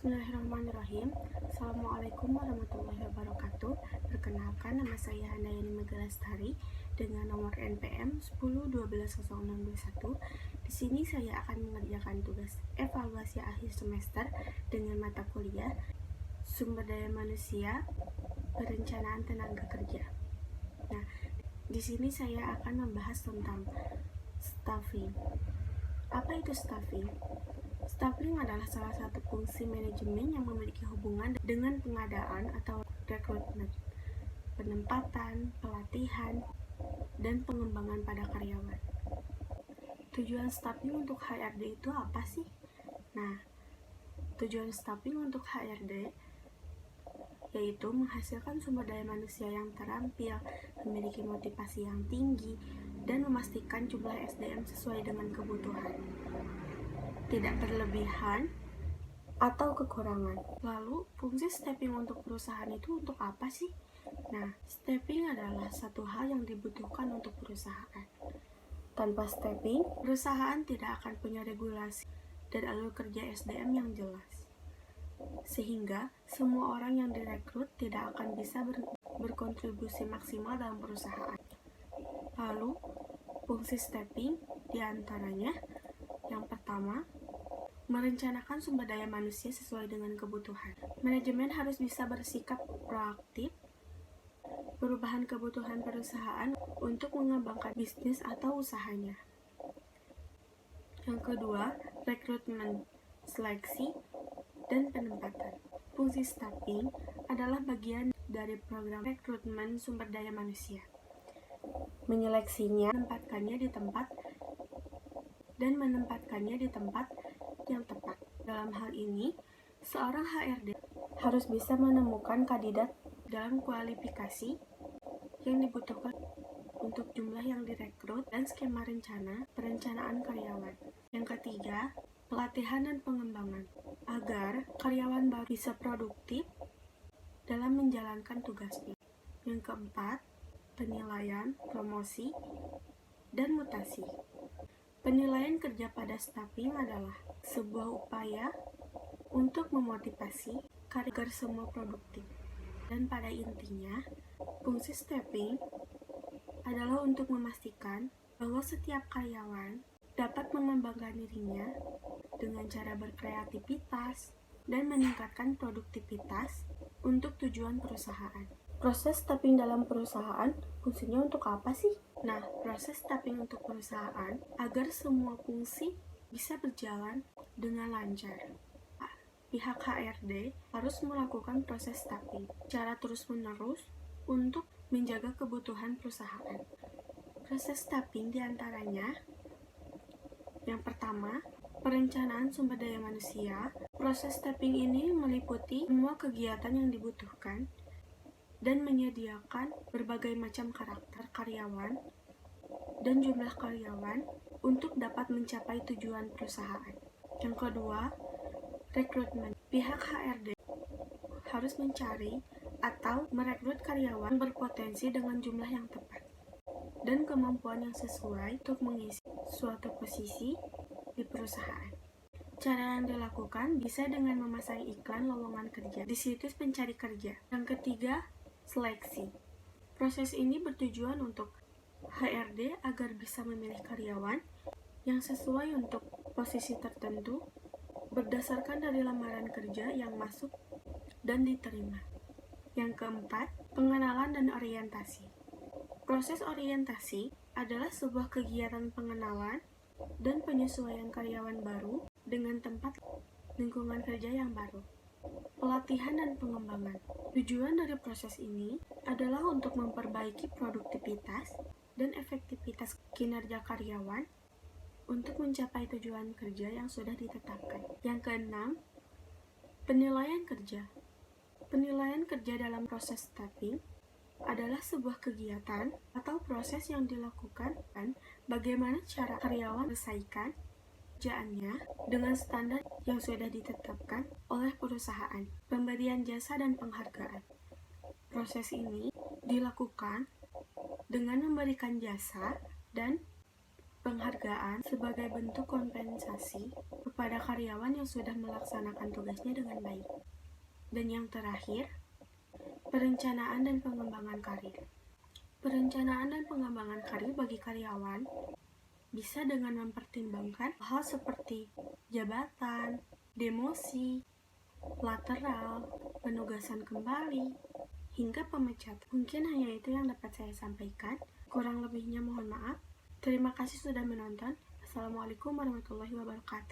Bismillahirrahmanirrahim. Assalamualaikum warahmatullahi wabarakatuh. Perkenalkan, nama saya Handayani Megalastari dengan nomor NPM 10120621. Di sini saya akan mengerjakan tugas evaluasi akhir semester dengan mata kuliah Sumber Daya Manusia, Perencanaan Tenaga Kerja. Nah, di sini saya akan membahas tentang staffing. Apa itu staffing? Staffing adalah salah satu fungsi manajemen yang memiliki hubungan dengan pengadaan atau rekrutmen, penempatan, pelatihan, dan pengembangan pada karyawan. Tujuan staffing untuk HRD itu apa sih? Nah, tujuan staffing untuk HRD yaitu menghasilkan sumber daya manusia yang terampil, memiliki motivasi yang tinggi, dan memastikan jumlah SDM sesuai dengan kebutuhan, tidak berlebihan atau kekurangan. Lalu, fungsi staffing untuk perusahaan itu untuk apa sih? Nah, staffing adalah satu hal yang dibutuhkan untuk perusahaan. Tanpa staffing, perusahaan tidak akan punya regulasi dan alur kerja SDM yang jelas, sehingga semua orang yang direkrut tidak akan bisa berkontribusi maksimal dalam perusahaan. Lalu, fungsi staffing diantaranya yang pertama, merencanakan sumber daya manusia sesuai dengan kebutuhan. Manajemen harus bisa bersikap proaktif, perubahan kebutuhan perusahaan untuk mengembangkan bisnis atau usahanya. Yang kedua, rekrutmen, seleksi, dan penempatan. Fungsi staffing adalah bagian dari program rekrutmen sumber daya manusia. Menyeleksinya, menempatkannya di tempat yang tepat. Dalam hal ini, seorang HRD harus bisa menemukan kandidat dalam kualifikasi yang dibutuhkan untuk jumlah yang direkrut dan skema perencanaan karyawan. Yang ketiga, pelatihan dan pengembangan agar karyawan baru bisa produktif dalam menjalankan tugasnya. Yang keempat, penilaian, promosi, dan mutasi. Penilaian kerja pada staffing adalah sebuah upaya untuk memotivasi agar semua produktif. Dan pada intinya, fungsi staffing adalah untuk memastikan bahwa setiap karyawan dapat mengembangkan dirinya dengan cara berkreativitas dan meningkatkan produktivitas untuk tujuan perusahaan. Proses staffing dalam perusahaan fungsinya untuk apa sih? Nah, proses staffing untuk perusahaan agar semua fungsi bisa berjalan dengan lancar. Pihak HRD harus melakukan proses staffing secara terus-menerus untuk menjaga kebutuhan perusahaan. Proses staffing diantaranya yang pertama, perencanaan sumber daya manusia. Proses staffing ini meliputi semua kegiatan yang dibutuhkan dan menyediakan berbagai macam karakter karyawan dan jumlah karyawan untuk dapat mencapai tujuan perusahaan. Yang kedua, rekrutmen. Pihak HRD harus mencari atau merekrut karyawan berpotensi dengan jumlah yang tepat dan kemampuan yang sesuai untuk mengisi suatu posisi di perusahaan. Cara yang dilakukan bisa dengan memasang iklan lowongan kerja di situs pencari kerja. Yang ketiga, seleksi. Proses ini bertujuan untuk HRD agar bisa memilih karyawan yang sesuai untuk posisi tertentu berdasarkan dari lamaran kerja yang masuk dan diterima. Yang keempat, pengenalan dan orientasi. Proses orientasi adalah sebuah kegiatan pengenalan dan penyesuaian karyawan baru dengan tempat lingkungan kerja yang baru. Pelatihan dan pengembangan. Tujuan dari proses ini adalah untuk memperbaiki produktivitas dan efektivitas kinerja karyawan untuk mencapai tujuan kerja yang sudah ditetapkan. Yang keenam, penilaian kerja. Penilaian kerja dalam proses staffing adalah sebuah kegiatan atau proses yang dilakukan dan bagaimana cara karyawan menyelesaikan pekerjaannya dengan standar yang sudah ditetapkan oleh perusahaan. Pemberian jasa dan penghargaan. Proses ini dilakukan dengan memberikan jasa dan penghargaan sebagai bentuk kompensasi kepada kepada karyawan yang sudah melaksanakan tugasnya dengan baik. Dan yang terakhir, perencanaan dan pengembangan karir. Perencanaan dan pengembangan karir bagi karyawan bisa dengan mempertimbangkan hal seperti jabatan, demosi, lateral, penugasan kembali, hingga pemecat. Mungkin hanya itu yang dapat saya sampaikan. Kurang lebihnya mohon maaf. Terima kasih sudah menonton. Assalamualaikum warahmatullahi wabarakatuh.